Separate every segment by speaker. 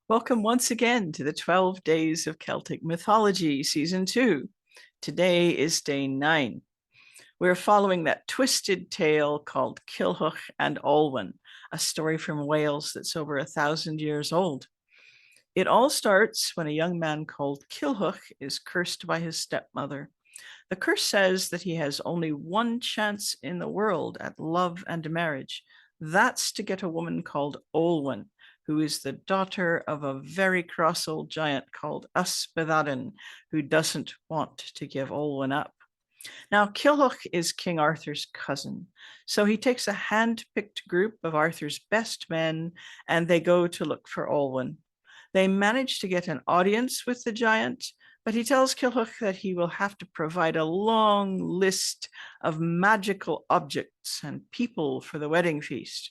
Speaker 1: Welcome once again to the 12 Days of Celtic Mythology, Season 2. Today is Day 9. We're following that twisted tale called Culhwch and Olwen, a story from Wales that's over 1,000 years old. It all starts when a young man called Culhwch is cursed by his stepmother. The curse says that he has only one chance in the world at love and marriage. That's to get a woman called Olwen, who is the daughter of a very cross old giant called Prydein, who doesn't want to give Olwen up. Now, Culhwch is King Arthur's cousin, so he takes a hand-picked group of Arthur's best men, and they go to look for Olwen. They manage to get an audience with the giant, but he tells Culhwch that he will have to provide a long list of magical objects and people for the wedding feast.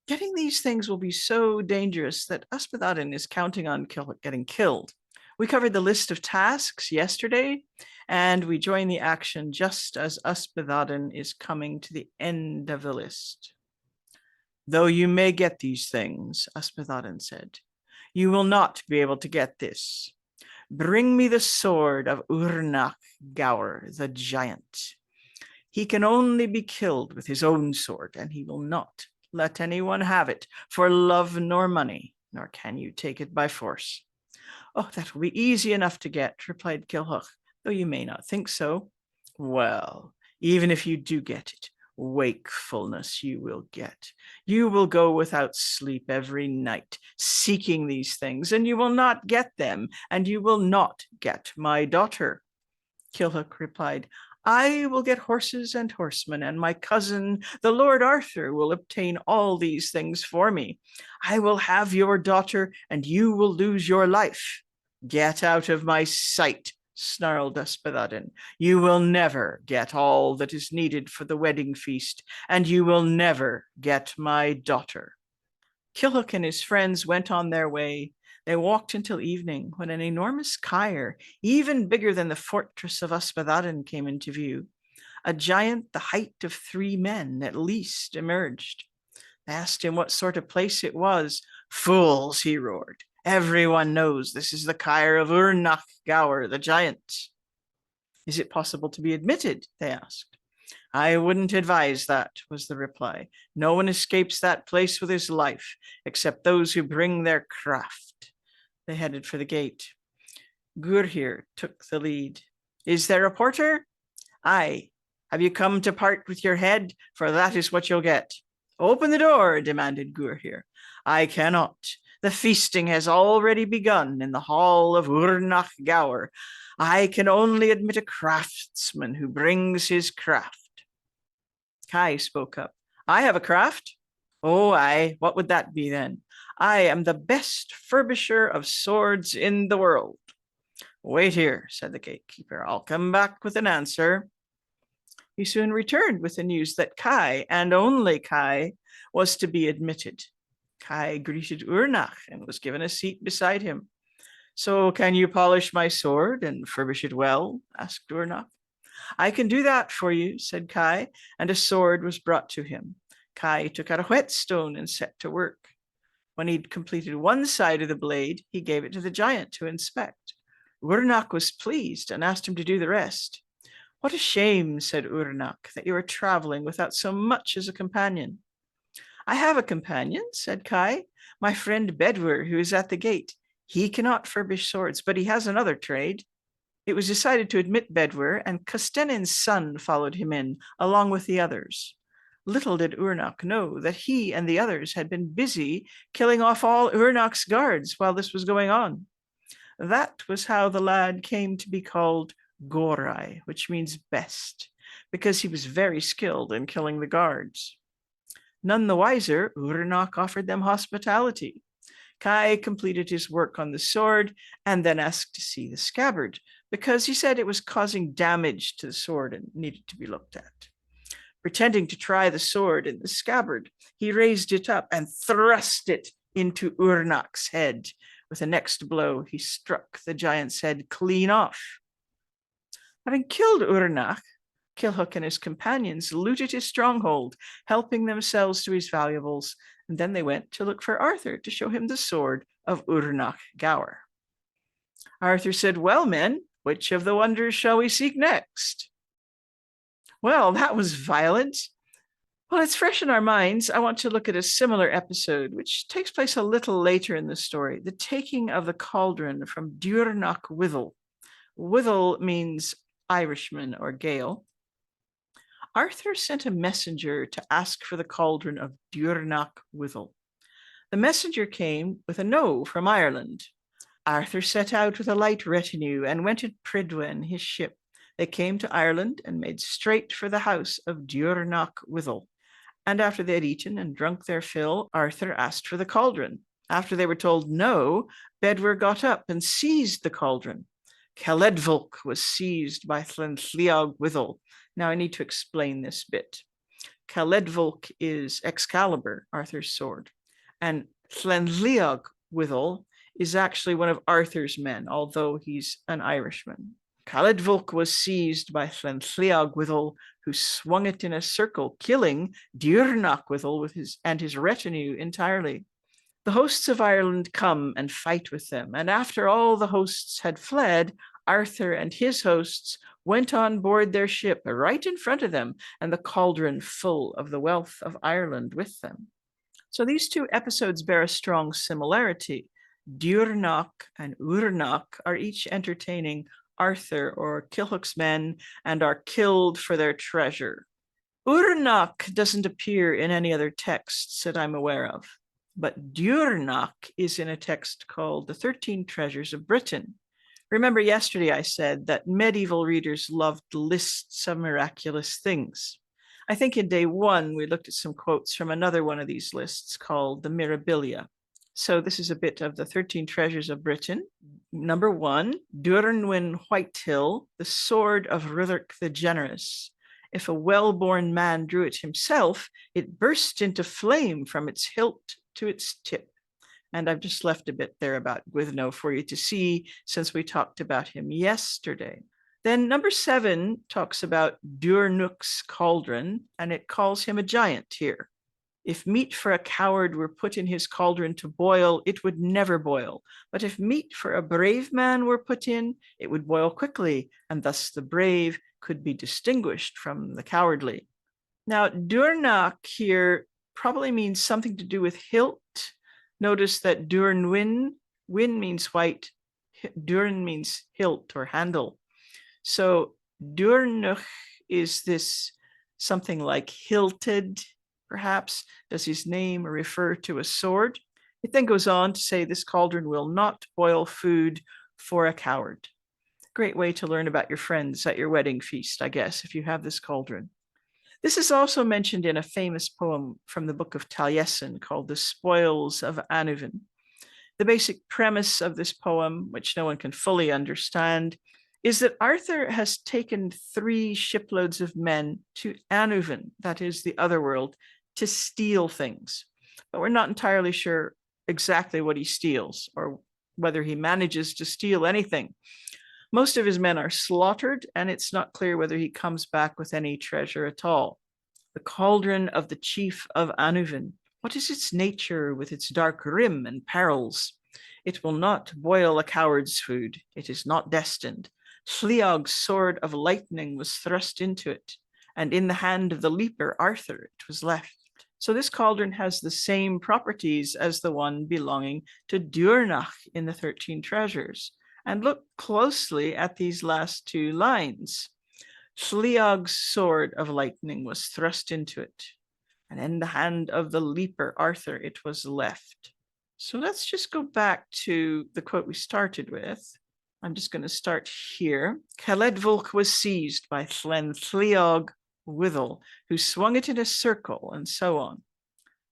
Speaker 1: Getting these things will be so dangerous that Prydein is counting on Culhwch getting killed. We covered the list of tasks yesterday, and we join the action just as Prydein is coming to the end of the list. Though you may get these things, Prydein said, you will not be able to get this. Bring me the sword of Ynys Gower, the giant. He can only be killed with his own sword, and he will not let anyone have it for love nor money, nor can you take it by force. Oh, that will be easy enough to get, replied Culhwch, though you may not think so. Well, even if you do get it, wakefulness you will get. You will go without sleep every night, seeking these things, and you will not get them, and you will not get my daughter. Culhwch replied, I will get horses and horsemen, and my cousin, the Lord Arthur, will obtain all these things for me. I will have your daughter, and you will lose your life. Get out of my sight, snarled Prydein. You will never get all that is needed for the wedding feast, and you will never get my daughter. Culhwch and his friends went on their way. They walked until evening, when an enormous kyre, even bigger than the fortress of Prydein, came into view. A giant the height of 3 men at least emerged. They asked him what sort of place it was. Fools, he roared. Everyone knows this is the kyre of Ynys Gower, the giant. Is it possible to be admitted? They asked. I wouldn't advise that, was the reply. No one escapes that place with his life, except those who bring their craft. They headed for the gate. Gwil took the lead. Is there a porter? Aye. Have you come to part with your head? For that is what you'll get. Open the door, demanded Gwil. I cannot. The feasting has already begun in the hall of Ynys Gower. I can only admit a craftsman who brings his craft. Kai spoke up. I have a craft. Oh, aye. What would that be then? I am the best furbisher of swords in the world. Wait here, said the gatekeeper. I'll come back with an answer. He soon returned with the news that Kai, and only Kai, was to be admitted. Kai greeted Ynys and was given a seat beside him. So can you polish my sword and furbish it well? Asked Ynys. I can do that for you, said Kai, and a sword was brought to him. Kai took out a whetstone and set to work. When he'd completed one side of the blade, he gave it to the giant to inspect. Ynys was pleased and asked him to do the rest. What a shame, said Ynys, that you are traveling without so much as a companion. I have a companion, said Kai, my friend Bedwyr, who is at the gate. He cannot furbish swords, but he has another trade. It was decided to admit Bedwyr, and Custennin's son followed him in, along with the others. Little did Ynys know that he and the others had been busy killing off all Ynys' guards while this was going on. That was how the lad came to be called Gorai, which means best, because he was very skilled in killing the guards. None the wiser, Ynys offered them hospitality. Kai completed his work on the sword and then asked to see the scabbard, because he said it was causing damage to the sword and needed to be looked at. Pretending to try the sword in the scabbard, he raised it up and thrust it into Ynys' head. With the next blow, he struck the giant's head clean off. Having killed Ynys, Culhwch and his companions looted his stronghold, helping themselves to his valuables. And then they went to look for Arthur to show him the sword of Urnach Gower. Arthur said, "Well, men, which of the wonders shall we seek next?" Well, that was violent. Well, it's fresh in our minds. I want to look at a similar episode, which takes place a little later in the story, the taking of the cauldron from Dúrnach Gwil. Gwil means Irishman or Gael. Arthur sent a messenger to ask for the cauldron of Dúrnach Gwil. The messenger came with a no from Ireland. Arthur set out with a light retinue and went in Prydein, his ship. They came to Ireland and made straight for the house of Dúrnach Gwil. And after they had eaten and drunk their fill, Arthur asked for the cauldron. After they were told no, Bedwyr got up and seized the cauldron. Celedvolk was seized by Llenlliog Gwil. Now I need to explain this bit. Celedvolk is Excalibur, Arthur's sword, and Llenlliog Gwil is actually one of Arthur's men, although he's an Irishman. Celedvolk was seized by Llenlliog Gwil, who swung it in a circle, killing Dúrnach Gwil with his retinue entirely. The hosts of Ireland come and fight with them, and after all the hosts had fled, Arthur and his hosts went on board their ship right in front of them, and the cauldron full of the wealth of Ireland with them. So these two episodes bear a strong similarity. Dúrnach and Urnach are each entertaining Arthur or Cilhuc's men and are killed for their treasure. Urnach doesn't appear in any other texts that I'm aware of, but Dúrnach is in a text called The 13 Treasures of Britain. Remember yesterday I said that medieval readers loved lists of miraculous things. I think in day one we looked at some quotes from another one of these lists called the Mirabilia. So this is a bit of the 13 Treasures of Britain. Number 1, Duranwin Whitehill, the sword of Rutherk the Generous. If a well-born man drew it himself, it burst into flame from its hilt to its tip. And I've just left a bit there about Gwyddno for you to see, since we talked about him yesterday. Then number 7 talks about Dúrnuch's cauldron, and it calls him a giant here. If meat for a coward were put in his cauldron to boil, it would never boil. But if meat for a brave man were put in, it would boil quickly, and thus the brave could be distinguished from the cowardly. Now, Dúrnach here probably means something to do with hilt. Notice that Dúrnwin, win means white, Dúrn means hilt or handle. So Dúrnuch, is this something like hilted, perhaps? Does his name refer to a sword? It then goes on to say this cauldron will not boil food for a coward. Great way to learn about your friends at your wedding feast, I guess, if you have this cauldron. This is also mentioned in a famous poem from the book of Taliesin called The Spoils of Annwfn. The basic premise of this poem, which no one can fully understand, is that Arthur has taken 3 shiploads of men to Annwfn, that is the other world, to steal things. But we're not entirely sure exactly what he steals or whether he manages to steal anything. Most of his men are slaughtered, and it's not clear whether he comes back with any treasure at all. The cauldron of the chief of Annwfn. What is its nature with its dark rim and perils? It will not boil a coward's food. It is not destined. Llyog's sword of lightning was thrust into it, and in the hand of the leaper Arthur it was left. So this cauldron has the same properties as the one belonging to Dúrnach in the 13 Treasures. And look closely at these last 2 lines. Llyog's sword of lightning was thrust into it, and in the hand of the leaper Arthur it was left. So let's just go back to the quote we started with. I'm just going to start here. Celedvolk was seized by Llenlliog Gwil, who swung it in a circle, and so on.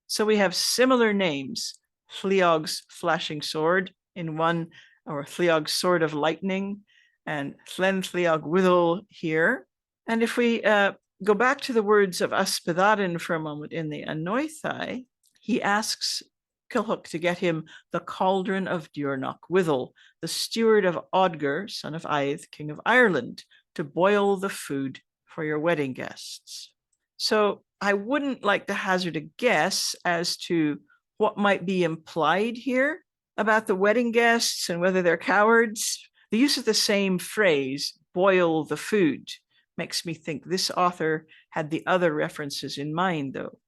Speaker 1: So we have similar names. Llyog's flashing sword in one, or Llyog's sword of lightning, and Llenlliog Gwil here. And if we go back to the words of Ysbyddaden for a moment in the Anoethau, he asks Cilhuc to get him the cauldron of Dúrnach Gwil, the steward of Odger, son of Aedh, king of Ireland, to boil the food for your wedding guests. So I wouldn't like to hazard a guess as to what might be implied here about the wedding guests and whether they're cowards. The use of the same phrase, boil the food, makes me think this author had the other references in mind, though.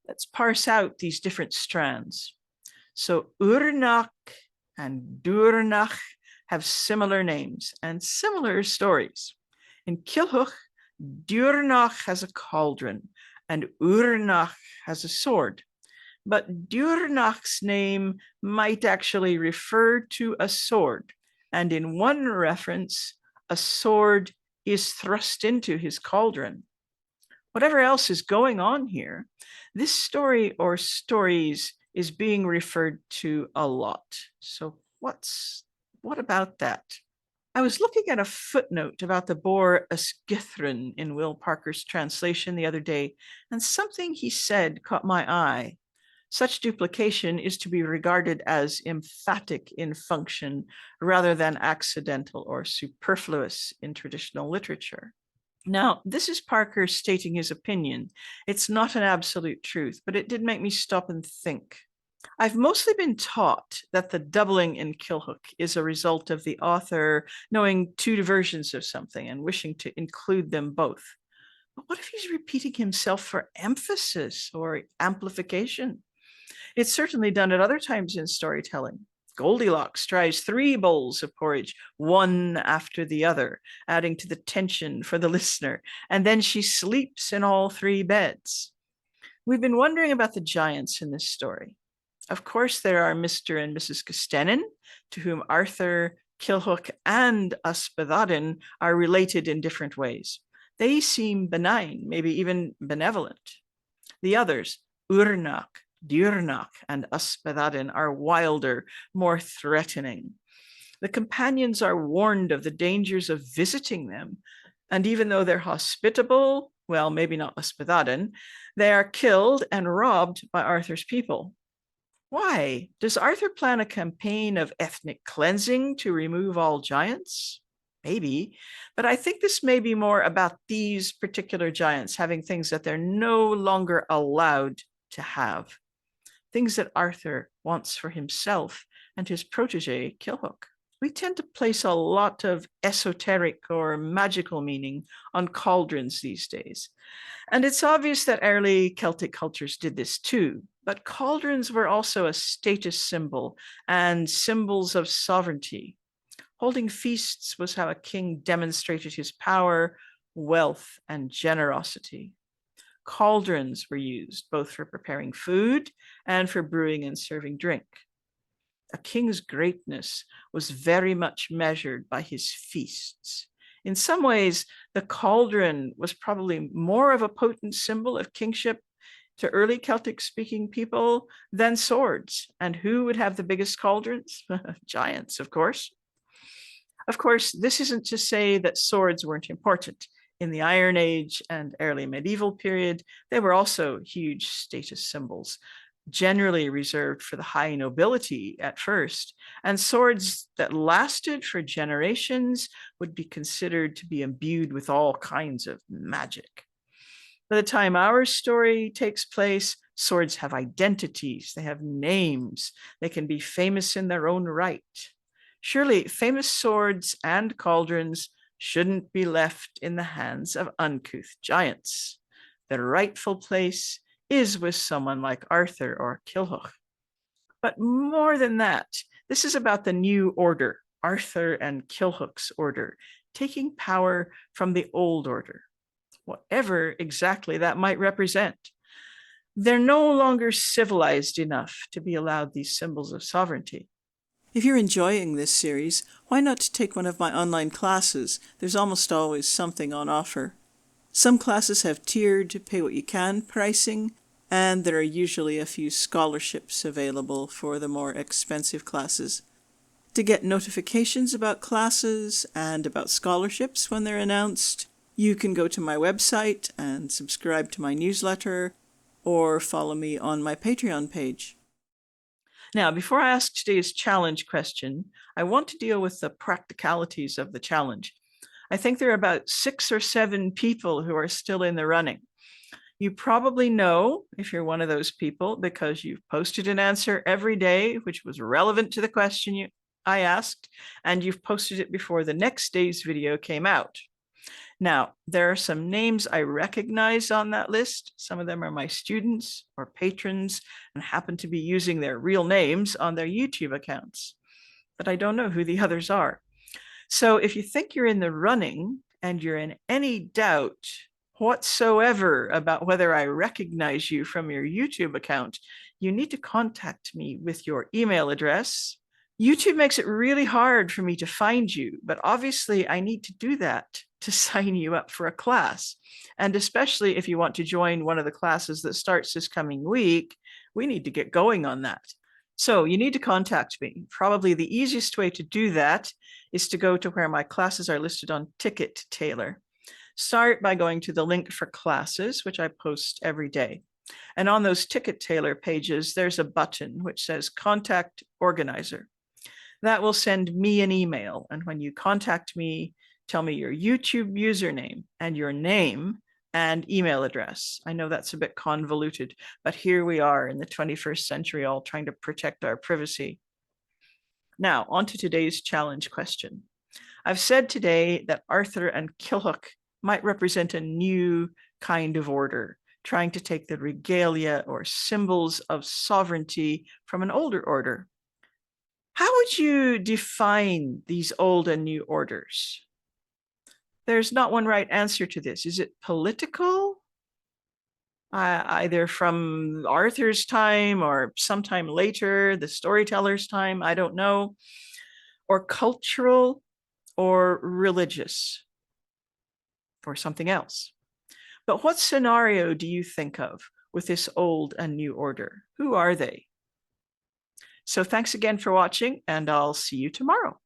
Speaker 1: Let's parse out these different strands. So Urnach and Durnach have similar names and similar stories. In Kilhuch, Durnach has a cauldron and Urnach has a sword. But Durnach's name might actually refer to a sword. And in one reference, a sword is thrust into his cauldron. Whatever else is going on here, this story or stories is being referred to a lot. So what about that? I was looking at a footnote about the boar Ysgythron in Will Parker's translation the other day, and something he said caught my eye. Such duplication is to be regarded as emphatic in function rather than accidental or superfluous in traditional literature. Now, this is Parker stating his opinion. It's not an absolute truth, but it did make me stop and think. I've mostly been taught that the doubling in Kilhuch is a result of the author knowing two versions of something and wishing to include them both. But what if he's repeating himself for emphasis or amplification? It's certainly done at other times in storytelling. Goldilocks tries 3 bowls of porridge, one after the other, adding to the tension for the listener, and then she sleeps in all 3 beds. We've been wondering about the giants in this story. Of course, there are Mr. and Mrs. Custennin, to whom Arthur, Kilhuch, and Ysbyddaden are related in different ways. They seem benign, maybe even benevolent. The others, Urnach, Durnach, and Ysbyddaden, are wilder, more threatening. The companions are warned of the dangers of visiting them, and even though they're hospitable, well, maybe not Ysbyddaden, they are killed and robbed by Arthur's people. Why? Does Arthur plan a campaign of ethnic cleansing to remove all giants? Maybe, but I think this may be more about these particular giants having things that they're no longer allowed to have. Things that Arthur wants for himself and his protege, Kilhuch. We tend to place a lot of esoteric or magical meaning on cauldrons these days. And it's obvious that early Celtic cultures did this too, but cauldrons were also a status symbol and symbols of sovereignty. Holding feasts was how a king demonstrated his power, wealth, and generosity. Cauldrons were used both for preparing food and for brewing and serving drink. A king's greatness was very much measured by his feasts. In some ways, the cauldron was probably more of a potent symbol of kingship to early Celtic-speaking people than swords. And who would have the biggest cauldrons? Giants, of course. Of course, this isn't to say that swords weren't important. In the Iron Age and early medieval period, they were also huge status symbols, generally reserved for the high nobility at first, and swords that lasted for generations would be considered to be imbued with all kinds of magic. By the time our story takes place, swords have identities, they have names, they can be famous in their own right. Surely famous swords and cauldrons shouldn't be left in the hands of uncouth giants. Their rightful place is with someone like Arthur or Kilhuch. But more than that, this is about the new order, Arthur and Kilhuch's order, taking power from the old order, whatever exactly that might represent. They're no longer civilized enough to be allowed these symbols of sovereignty. If you're enjoying this series, why not take one of my online classes? There's almost always something on offer. Some classes have tiered pay-what-you-can pricing, and there are usually a few scholarships available for the more expensive classes. To get notifications about classes and about scholarships when they're announced, you can go to my website and subscribe to my newsletter, or follow me on my Patreon page. Now, before I ask today's challenge question, I want to deal with the practicalities of the challenge. I think there are about 6 or 7 people who are still in the running. You probably know if you're one of those people because you've posted an answer every day, which was relevant to the question I asked, and you've posted it before the next day's video came out. Now, there are some names I recognize on that list. Some of them are my students or patrons and happen to be using their real names on their YouTube accounts, but I don't know who the others are. So if you think you're in the running and you're in any doubt whatsoever about whether I recognize you from your YouTube account, you need to contact me with your email address. YouTube makes it really hard for me to find you, but obviously I need to do that to sign you up for a class. And especially if you want to join one of the classes that starts this coming week, we need to get going on that. So you need to contact me. Probably the easiest way to do that is to go to where my classes are listed on Ticket Tailor. Start by going to the link for classes, which I post every day. And on those Ticket Tailor pages, there's a button which says Contact Organizer. That will send me an email. And when you contact me, tell me your YouTube username and your name and email address. I know that's a bit convoluted, but here we are in the 21st century, all trying to protect our privacy. Now, on to today's challenge question. I've said today that Arthur and Kilhook might represent a new kind of order, trying to take the regalia or symbols of sovereignty from an older order. How would you define these old and new orders? There's not one right answer to this. Is it political? Either from Arthur's time or sometime later, the storyteller's time, I don't know, or cultural or religious or something else. But what scenario do you think of with this old and new order? Who are they? So thanks again for watching, and I'll see you tomorrow.